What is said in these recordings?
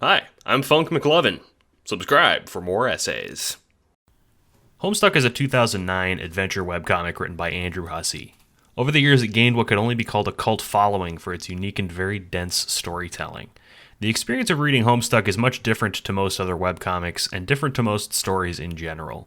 Hi, I'm Funk McLovin. Subscribe for more essays. Homestuck is a 2009 adventure webcomic written by Andrew Hussie. Over the years, it gained what could only be called a cult following for its unique and very dense storytelling. The experience of reading Homestuck is much different to most other webcomics, and different to most stories in general.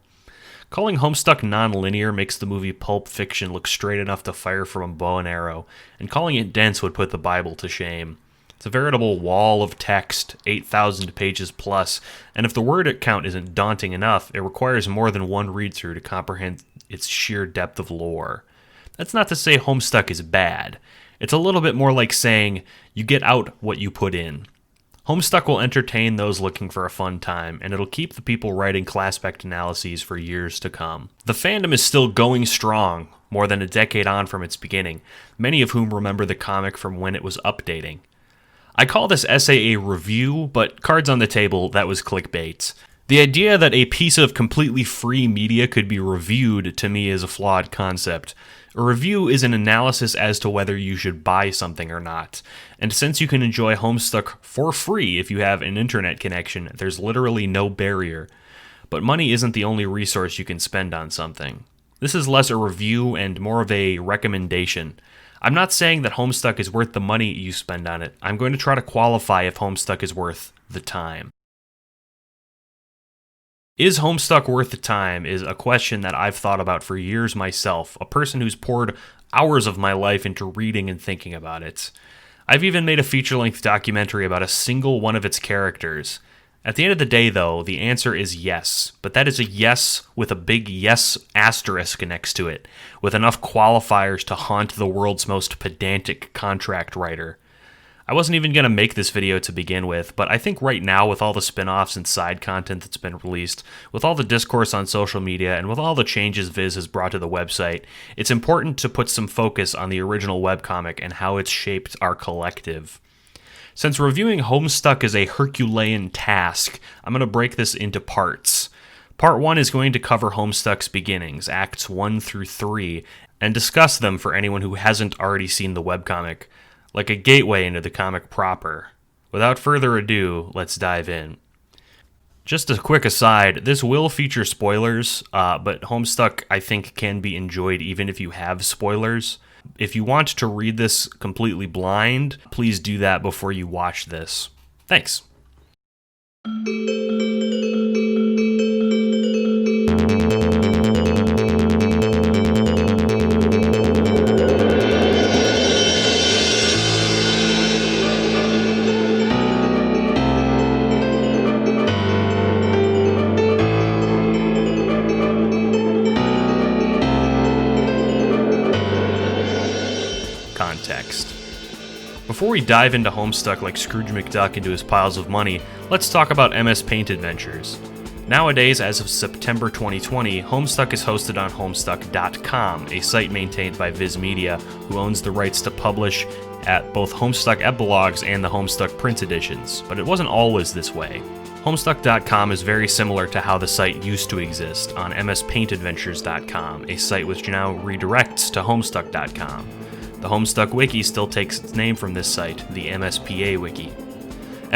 Calling Homestuck non-linear makes the movie Pulp Fiction look straight enough to fire from a bow and arrow, and calling it dense would put the Bible to shame. It's a veritable wall of text, 8,000 pages plus, and if the word count isn't daunting enough, it requires more than one read-through to comprehend its sheer depth of lore. That's not to say Homestuck is bad. It's a little bit more like saying, you get out what you put in. Homestuck will entertain those looking for a fun time, and it'll keep the people writing class-spec analyses for years to come. The fandom is still going strong, more than a decade on from its beginning, many of whom remember the comic from when it was updating. I call this essay a review, but cards on the table, that was clickbait. The idea that a piece of completely free media could be reviewed to me is a flawed concept. A review is an analysis as to whether you should buy something or not. And since you can enjoy Homestuck for free if you have an internet connection, there's literally no barrier. But money isn't the only resource you can spend on something. This is less a review and more of a recommendation. I'm not saying that Homestuck is worth the money you spend on it. I'm going to try to qualify if Homestuck is worth the time. Is Homestuck worth the time is a question that I've thought about for years myself, a person who's poured hours of my life into reading and thinking about it. I've even made a feature-length documentary about a single one of its characters. At the end of the day, though, the answer is yes, but that is a yes with a big yes asterisk next to it, with enough qualifiers to haunt the world's most pedantic contract writer. I wasn't even going to make this video to begin with, but I think right now, with all the spin-offs and side content that's been released, with all the discourse on social media, and with all the changes Viz has brought to the website, it's important to put some focus on the original webcomic and how it's shaped our collective. Since reviewing Homestuck is a Herculean task, I'm going to break this into parts. Part 1 is going to cover Homestuck's beginnings, Acts 1 through 3, and discuss them for anyone who hasn't already seen the webcomic, like a gateway into the comic proper. Without further ado, let's dive in. Just a quick aside, this will feature spoilers, but Homestuck I think can be enjoyed even if you have spoilers. If you want to read this completely blind, please do that before you watch this. Thanks. Context. Before we dive into Homestuck like Scrooge McDuck into his piles of money, let's talk about MS Paint Adventures. Nowadays, as of September 2020, Homestuck is hosted on Homestuck.com, a site maintained by Viz Media, who owns the rights to publish at both Homestuck Epilogues and the Homestuck print editions, but it wasn't always this way. Homestuck.com is very similar to how the site used to exist on MSPaintAdventures.com, a site which now redirects to Homestuck.com. The Homestuck Wiki still takes its name from this site, the MSPA Wiki.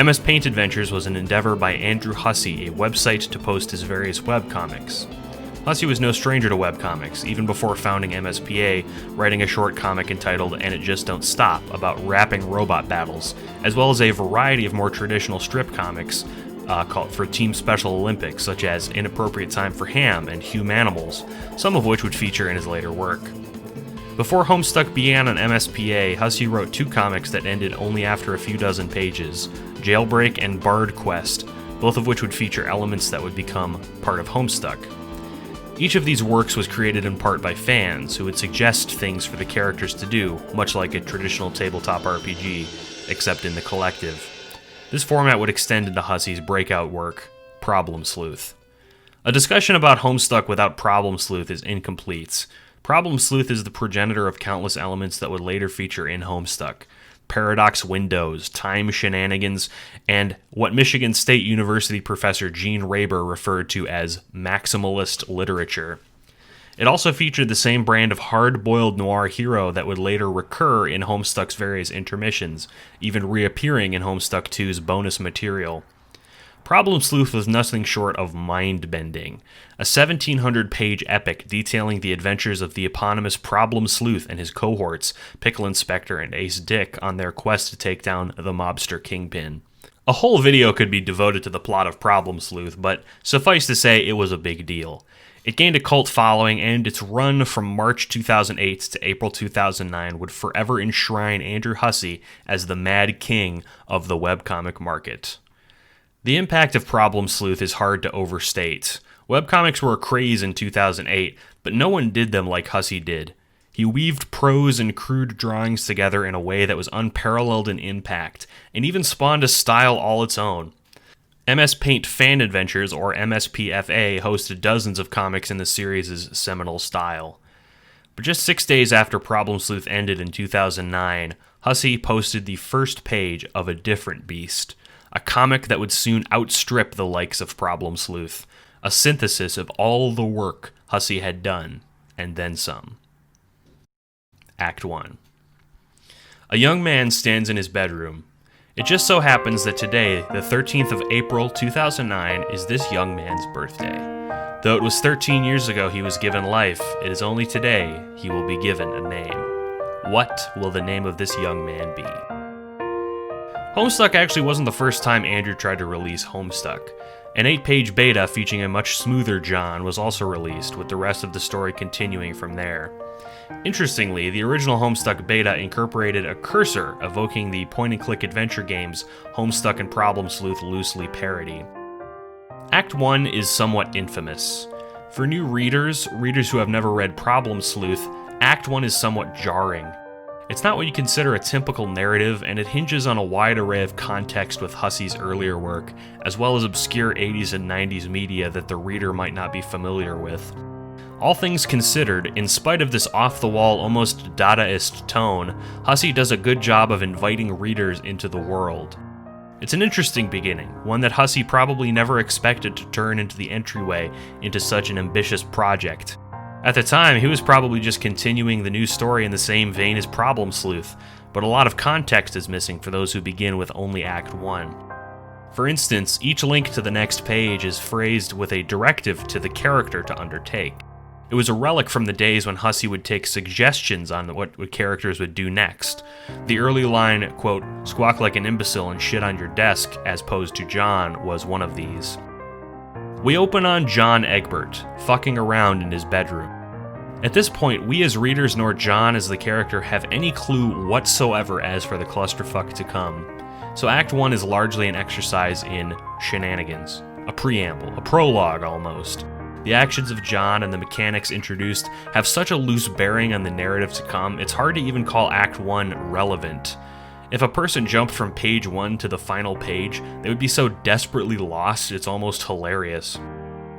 MS Paint Adventures was an endeavor by Andrew Hussie, a website to post his various webcomics. Hussie was no stranger to webcomics, even before founding MSPA, writing a short comic entitled And It Just Don't Stop, about rapping robot battles, as well as a variety of more traditional strip comics called for Team Special Olympics, such as Inappropriate Time for Ham and Humanimals, some of which would feature in his later work. Before Homestuck began on MSPA, Hussie wrote two comics that ended only after a few dozen pages, Jailbreak and Bard Quest, both of which would feature elements that would become part of Homestuck. Each of these works was created in part by fans, who would suggest things for the characters to do, much like a traditional tabletop RPG, except in the collective. This format would extend into Hussie's breakout work, Problem Sleuth. A discussion about Homestuck without Problem Sleuth is incomplete. Problem Sleuth is the progenitor of countless elements that would later feature in Homestuck. Paradox windows, time shenanigans, and what Michigan State University professor Gene Raber referred to as maximalist literature. It also featured the same brand of hard-boiled noir hero that would later recur in Homestuck's various intermissions, even reappearing in Homestuck 2's bonus material. Problem Sleuth was nothing short of mind-bending, a 1,700-page epic detailing the adventures of the eponymous Problem Sleuth and his cohorts, Pickle Inspector and Ace Dick, on their quest to take down the mobster Kingpin. A whole video could be devoted to the plot of Problem Sleuth, but suffice to say it was a big deal. It gained a cult following, and its run from March 2008 to April 2009 would forever enshrine Andrew Hussie as the Mad King of the webcomic market. The impact of Problem Sleuth is hard to overstate. Webcomics were a craze in 2008, but no one did them like Hussie did. He weaved prose and crude drawings together in a way that was unparalleled in impact, and even spawned a style all its own. MS Paint Fan Adventures, or MSPFA, hosted dozens of comics in the series' seminal style. But just 6 days after Problem Sleuth ended in 2009, Hussie posted the first page of A Different Beast, a comic that would soon outstrip the likes of Problem Sleuth, a synthesis of all the work Hussie had done, and then some. Act 1. A young man stands in his bedroom. It just so happens that today, the 13th of April 2009, is this young man's birthday. Though it was 13 years ago he was given life, it is only today he will be given a name. What will the name of this young man be? Homestuck actually wasn't the first time Andrew tried to release Homestuck. An 8-page beta featuring a much smoother John was also released, with the rest of the story continuing from there. Interestingly, the original Homestuck beta incorporated a cursor evoking the point-and-click adventure games Homestuck and Problem Sleuth loosely parody. Act 1 is somewhat infamous. For new readers who have never read Problem Sleuth, Act 1 is somewhat jarring. It's not what you consider a typical narrative, and it hinges on a wide array of context with Hussie's earlier work, as well as obscure 80s and 90s media that the reader might not be familiar with. All things considered, in spite of this off-the-wall, almost Dadaist tone, Hussie does a good job of inviting readers into the world. It's an interesting beginning, one that Hussie probably never expected to turn into the entryway into such an ambitious project. At the time, he was probably just continuing the new story in the same vein as Problem Sleuth, but a lot of context is missing for those who begin with only Act 1. For instance, each link to the next page is phrased with a directive to the character to undertake. It was a relic from the days when Hussie would take suggestions on what characters would do next. The early line, quote, "squawk like an imbecile and shit on your desk," as posed to John, was one of these. We open on John Egbert, fucking around in his bedroom. At this point, we as readers nor John as the character have any clue whatsoever as for the clusterfuck to come. So Act 1 is largely an exercise in shenanigans. A preamble, a prologue almost. The actions of John and the mechanics introduced have such a loose bearing on the narrative to come, it's hard to even call Act 1 relevant. If a person jumped from page 1 to the final page, they would be so desperately lost it's almost hilarious.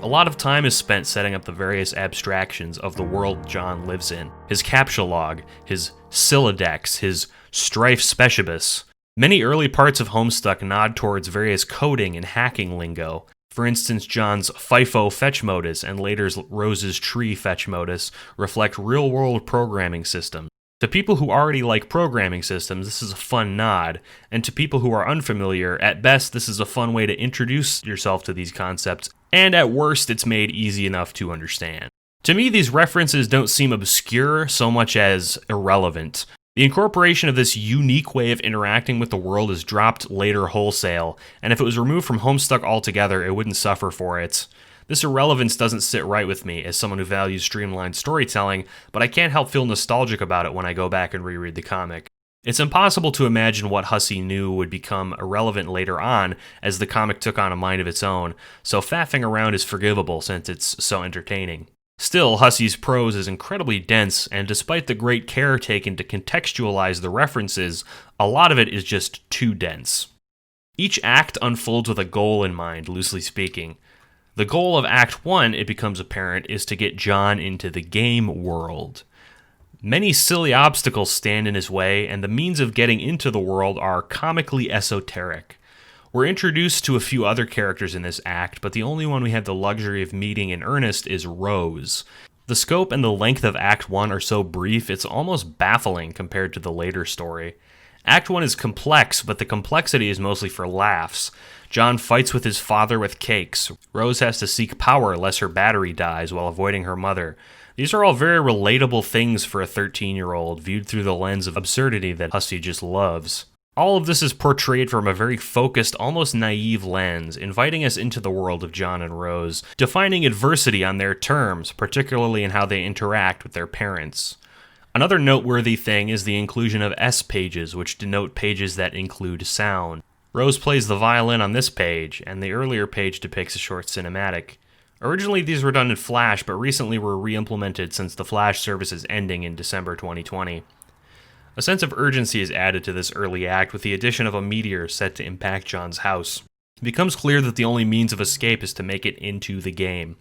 A lot of time is spent setting up the various abstractions of the world John lives in. His captcha log, his Sylladex, his Strife Speciibus. Many early parts of Homestuck nod towards various coding and hacking lingo. For instance, John's FIFO fetch modus and later's Rose's tree fetch modus reflect real-world programming systems. To people who already like programming systems, this is a fun nod, and to people who are unfamiliar, at best this is a fun way to introduce yourself to these concepts, and at worst it's made easy enough to understand. To me, these references don't seem obscure so much as irrelevant. The incorporation of this unique way of interacting with the world is dropped later wholesale, and if it was removed from Homestuck altogether, it wouldn't suffer for it. This irrelevance doesn't sit right with me as someone who values streamlined storytelling, but I can't help feel nostalgic about it when I go back and reread the comic. It's impossible to imagine what Hussie knew would become irrelevant later on as the comic took on a mind of its own, so faffing around is forgivable since it's so entertaining. Still, Hussie's prose is incredibly dense, and despite the great care taken to contextualize the references, a lot of it is just too dense. Each act unfolds with a goal in mind, loosely speaking. The goal of Act 1, it becomes apparent, is to get John into the game world. Many silly obstacles stand in his way, and the means of getting into the world are comically esoteric. We're introduced to a few other characters in this act, but the only one we have the luxury of meeting in earnest is Rose. The scope and the length of Act 1 are so brief, it's almost baffling compared to the later story. Act 1 is complex, but the complexity is mostly for laughs. John fights with his father with cakes. Rose has to seek power lest her battery dies while avoiding her mother. These are all very relatable things for a 13-year-old, viewed through the lens of absurdity that Hussey just loves. All of this is portrayed from a very focused, almost naive lens, inviting us into the world of John and Rose, defining adversity on their terms, particularly in how they interact with their parents. Another noteworthy thing is the inclusion of S pages, which denote pages that include sound. Rose plays the violin on this page, and the earlier page depicts a short cinematic. Originally, these were done in Flash, but recently were re-implemented since the Flash service is ending in December 2020. A sense of urgency is added to this early act with the addition of a meteor set to impact John's house. It becomes clear that the only means of escape is to make it into the game.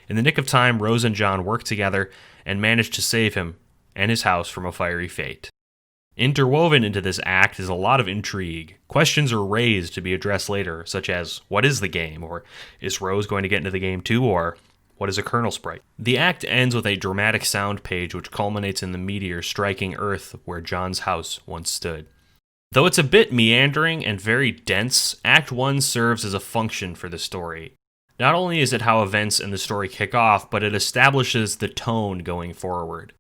In the nick of time, Rose and John work together and manage to save him and his house from a fiery fate. Interwoven into this act is a lot of intrigue. Questions are raised to be addressed later, such as, what is the game? Or, is Rose going to get into the game too? Or, what is a kernel sprite? The act ends with a dramatic sound page which culminates in the meteor striking Earth where John's house once stood. Though it's a bit meandering and very dense, Act 1 serves as a function for the story. Not only is it how events in the story kick off, but it establishes the tone going forward.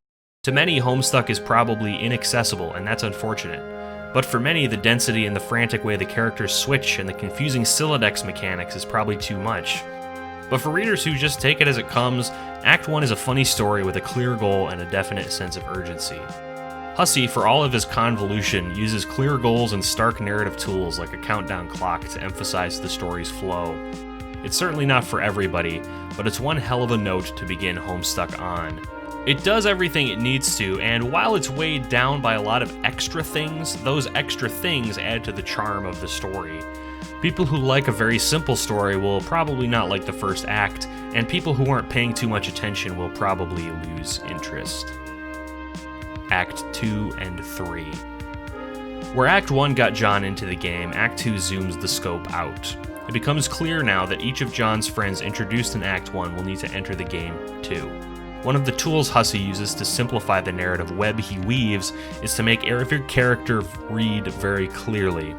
To many, Homestuck is probably inaccessible, and that's unfortunate. But for many, the density and the frantic way the characters switch and the confusing Sylladex mechanics is probably too much. But for readers who just take it as it comes, Act 1 is a funny story with a clear goal and a definite sense of urgency. Hussey, for all of his convolution, uses clear goals and stark narrative tools like a countdown clock to emphasize the story's flow. It's certainly not for everybody, but it's one hell of a note to begin Homestuck on. It does everything it needs to, and while it's weighed down by a lot of extra things, those extra things add to the charm of the story. People who like a very simple story will probably not like the first act, and people who aren't paying too much attention will probably lose interest. Act 2 and 3. Where Act 1 got John into the game, Act 2 zooms the scope out. It becomes clear now that each of John's friends introduced in Act 1 will need to enter the game too. One of the tools Hussey uses to simplify the narrative web he weaves is to make every character read very clearly.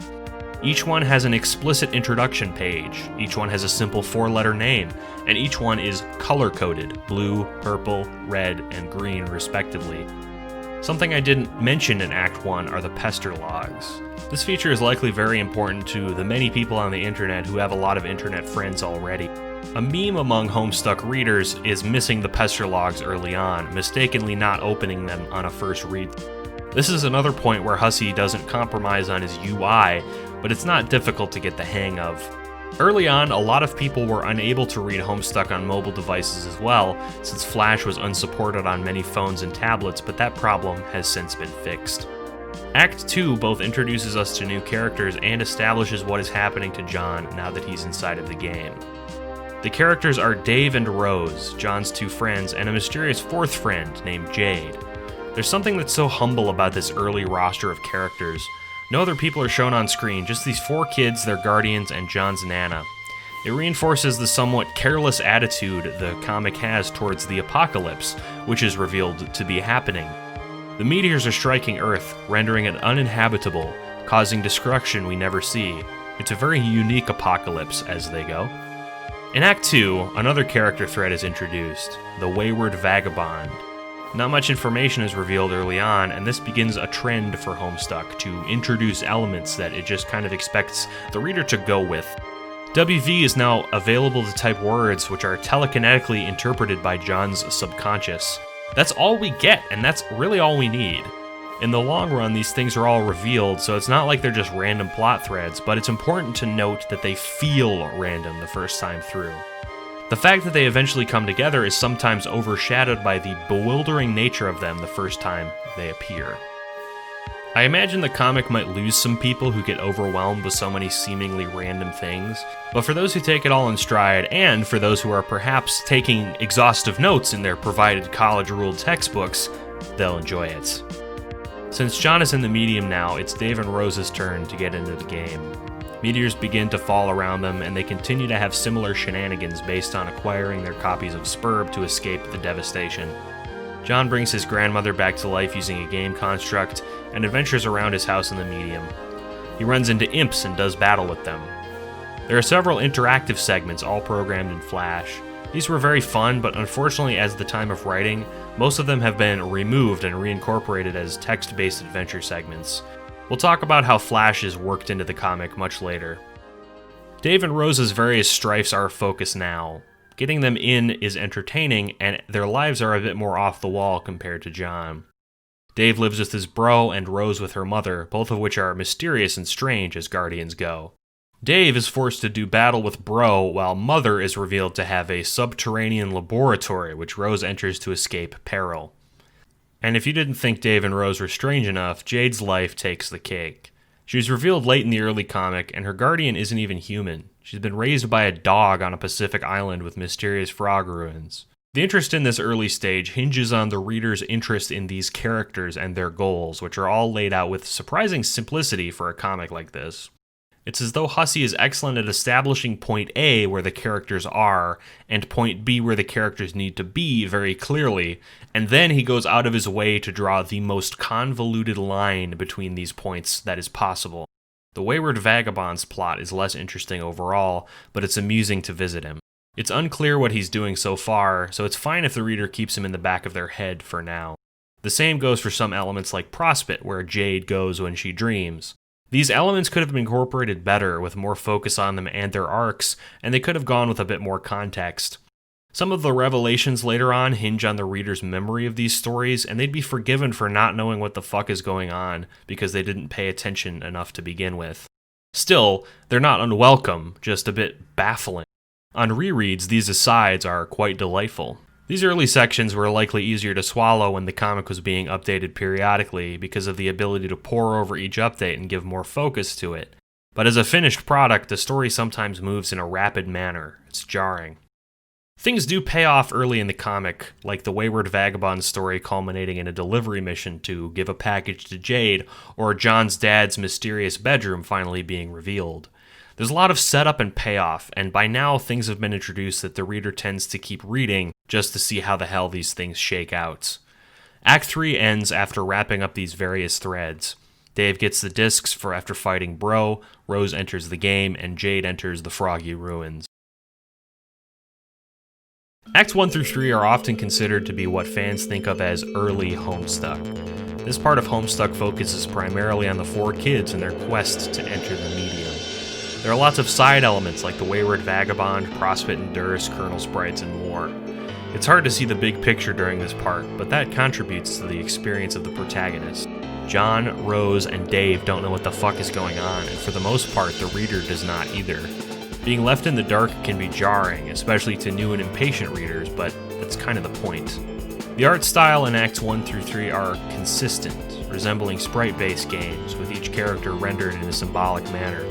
Each one has an explicit introduction page, each one has a simple 4-letter name, and each one is color-coded, blue, purple, red, and green respectively. Something I didn't mention in Act 1 are the Pester Logs. This feature is likely very important to the many people on the internet who have a lot of internet friends already. A meme among Homestuck readers is missing the Pester Logs early on, mistakenly not opening them on a first read. This is another point where Hussey doesn't compromise on his UI, but it's not difficult to get the hang of. Early on, a lot of people were unable to read Homestuck on mobile devices as well, since Flash was unsupported on many phones and tablets, but that problem has since been fixed. Act 2 both introduces us to new characters and establishes what is happening to John now that he's inside of the game. The characters are Dave and Rose, John's 2 friends, and a mysterious 4th friend named Jade. There's something that's so humble about this early roster of characters. No other people are shown on screen, just these 4 kids, their guardians, and John's Nana. It reinforces the somewhat careless attitude the comic has towards the apocalypse, which is revealed to be happening. The meteors are striking Earth, rendering it uninhabitable, causing destruction we never see. It's a very unique apocalypse as they go. In Act 2, another character thread is introduced, the Wayward Vagabond. Not much information is revealed early on, and this begins a trend for Homestuck to introduce elements that it just kind of expects the reader to go with. WV is now available to type words which are telekinetically interpreted by John's subconscious. That's all we get, and that's really all we need. In the long run, these things are all revealed, so it's not like they're just random plot threads, but it's important to note that they feel random the first time through. The fact that they eventually come together is sometimes overshadowed by the bewildering nature of them the first time they appear. I imagine the comic might lose some people who get overwhelmed with so many seemingly random things, but for those who take it all in stride, and for those who are perhaps taking exhaustive notes in their provided college-ruled textbooks, they'll enjoy it. Since John is in the medium now, it's Dave and Rose's turn to get into the game. Meteors begin to fall around them, and they continue to have similar shenanigans based on acquiring their copies of Spurb to escape the devastation. John brings his grandmother back to life using a game construct and adventures around his house in the medium. He runs into imps and does battle with them. There are several interactive segments all programmed in Flash. These were very fun, but unfortunately as the time of writing, most of them have been removed and reincorporated as text-based adventure segments. We'll talk about how Flash is worked into the comic much later. Dave and Rose's various strifes are a focus now. Getting them in is entertaining, and their lives are a bit more off the wall compared to John. Dave lives with his bro and Rose with her mother, both of which are mysterious and strange as Guardians go. Dave is forced to do battle with bro, while Mother is revealed to have a subterranean laboratory which Rose enters to escape peril. And if you didn't think Dave and Rose were strange enough, Jade's life takes the cake. She was revealed late in the early comic, and her guardian isn't even human. She's been raised by a dog on a Pacific island with mysterious frog ruins. The interest in this early stage hinges on the reader's interest in these characters and their goals, which are all laid out with surprising simplicity for a comic like this. It's as though Hussie is excellent at establishing point A where the characters are, and point B where the characters need to be very clearly, and then he goes out of his way to draw the most convoluted line between these points that is possible. The Wayward Vagabond's plot is less interesting overall, but it's amusing to visit him. It's unclear what he's doing so far, so it's fine if the reader keeps him in the back of their head for now. The same goes for some elements like Prospect, where Jade goes when she dreams. These elements could have been incorporated better with more focus on them and their arcs, and they could have gone with a bit more context. Some of the revelations later on hinge on the reader's memory of these stories, and they'd be forgiven for not knowing what the fuck is going on because they didn't pay attention enough to begin with. Still, they're not unwelcome, just a bit baffling. On rereads, these asides are quite delightful. These early sections were likely easier to swallow when the comic was being updated periodically because of the ability to pore over each update and give more focus to it. But as a finished product, the story sometimes moves in a rapid manner. It's jarring. Things do pay off early in the comic, like the Wayward Vagabond story culminating in a delivery mission to give a package to Jade, or John's dad's mysterious bedroom finally being revealed. There's a lot of setup and payoff, and by now things have been introduced that the reader tends to keep reading just to see how the hell these things shake out. Act 3 ends after wrapping up these various threads. Dave gets the discs for after fighting Bro, Rose enters the game, and Jade enters the Froggy ruins. Acts 1 through 3 are often considered to be what fans think of as early Homestuck. This part of Homestuck focuses primarily on the four kids and their quest to enter the medium. There are lots of side elements like the Wayward Vagabond, Prospect and Durst, Colonel Sprites, and more. It's hard to see the big picture during this part, but that contributes to the experience of the protagonist. John, Rose, and Dave don't know what the fuck is going on, and for the most part, the reader does not either. Being left in the dark can be jarring, especially to new and impatient readers, but that's kind of the point. The art style in Acts 1 through 3 are consistent, resembling sprite-based games, with each character rendered in a symbolic manner.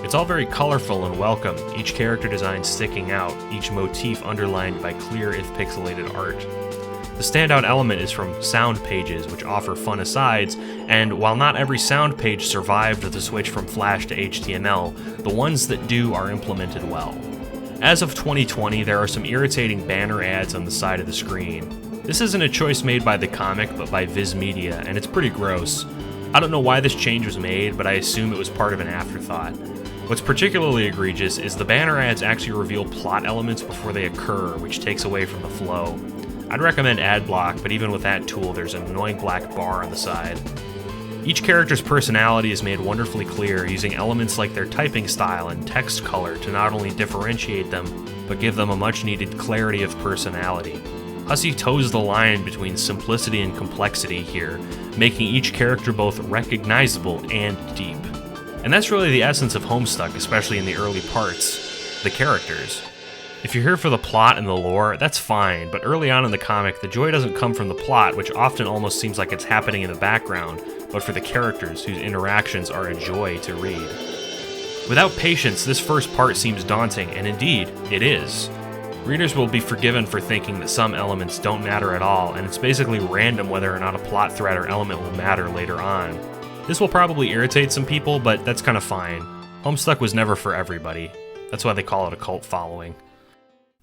It's all very colorful and welcome, each character design sticking out, each motif underlined by clear if pixelated art. The standout element is from sound pages, which offer fun asides, and while not every sound page survived the switch from Flash to HTML, the ones that do are implemented well. As of 2020, there are some irritating banner ads on the side of the screen. This isn't a choice made by the comic, but by Viz Media, and it's pretty gross. I don't know why this change was made, but I assume it was part of an afterthought. What's particularly egregious is the banner ads actually reveal plot elements before they occur, which takes away from the flow. I'd recommend Adblock, but even with that tool, there's an annoying black bar on the side. Each character's personality is made wonderfully clear, using elements like their typing style and text color to not only differentiate them, but give them a much-needed clarity of personality. Hussie toes the line between simplicity and complexity here, making each character both recognizable and deep. And that's really the essence of Homestuck, especially in the early parts, the characters. If you're here for the plot and the lore, that's fine, but early on in the comic, the joy doesn't come from the plot, which often almost seems like it's happening in the background, but for the characters, whose interactions are a joy to read. Without patience, this first part seems daunting, and indeed, it is. Readers will be forgiven for thinking that some elements don't matter at all, and it's basically random whether or not a plot thread or element will matter later on. This will probably irritate some people, but that's kind of fine. Homestuck was never for everybody. That's why they call it a cult following.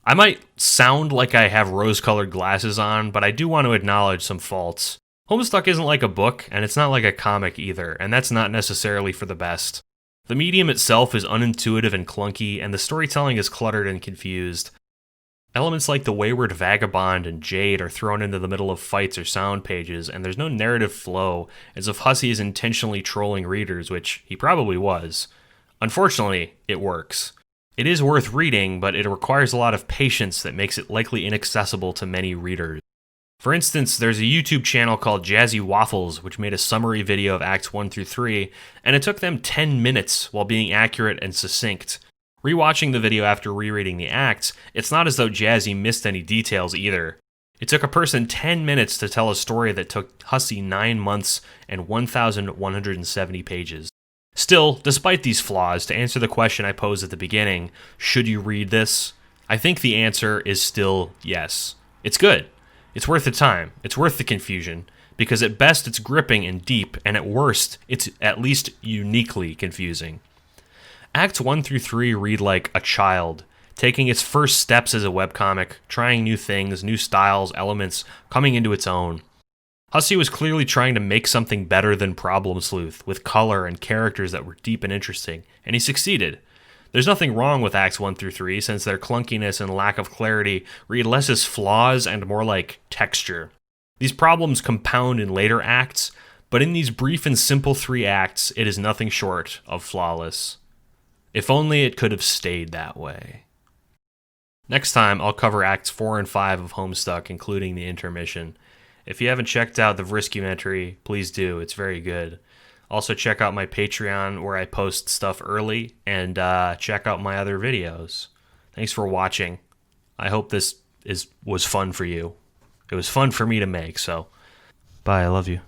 I might sound like I have rose-colored glasses on, but I do want to acknowledge some faults. Homestuck isn't like a book, and it's not like a comic either, and that's not necessarily for the best. The medium itself is unintuitive and clunky, and the storytelling is cluttered and confused. Elements like the wayward vagabond and Jade are thrown into the middle of fights or sound pages, and there's no narrative flow, as if Hussey is intentionally trolling readers, which he probably was. Unfortunately, it works. It is worth reading, but it requires a lot of patience that makes it likely inaccessible to many readers. For instance, there's a YouTube channel called Jazzy Waffles, which made a summary video of Acts 1 through 3, and it took them 10 minutes while being accurate and succinct. Rewatching the video after rereading the acts, it's not as though Jazzy missed any details either. It took a person 10 minutes to tell a story that took Hussey 9 months and 1,170 pages. Still, despite these flaws, to answer the question I posed at the beginning, should you read this? I think the answer is still yes. It's good. It's worth the time. It's worth the confusion, because at best it's gripping and deep, and at worst, it's at least uniquely confusing. Acts 1 through 3 read like a child, taking its first steps as a webcomic, trying new things, new styles, elements, coming into its own. Hussey was clearly trying to make something better than Problem Sleuth, with color and characters that were deep and interesting, and he succeeded. There's nothing wrong with Acts 1 through 3, since their clunkiness and lack of clarity read less as flaws and more like texture. These problems compound in later acts, but in these brief and simple 3 acts, it is nothing short of flawless. If only it could have stayed that way. Next time, I'll cover Acts 4 and 5 of Homestuck, including the intermission. If you haven't checked out the Vriscumentary, please do. It's very good. Also, check out my Patreon, where I post stuff early, and check out my other videos. Thanks for watching. I hope this was fun for you. It was fun for me to make, so bye. I love you.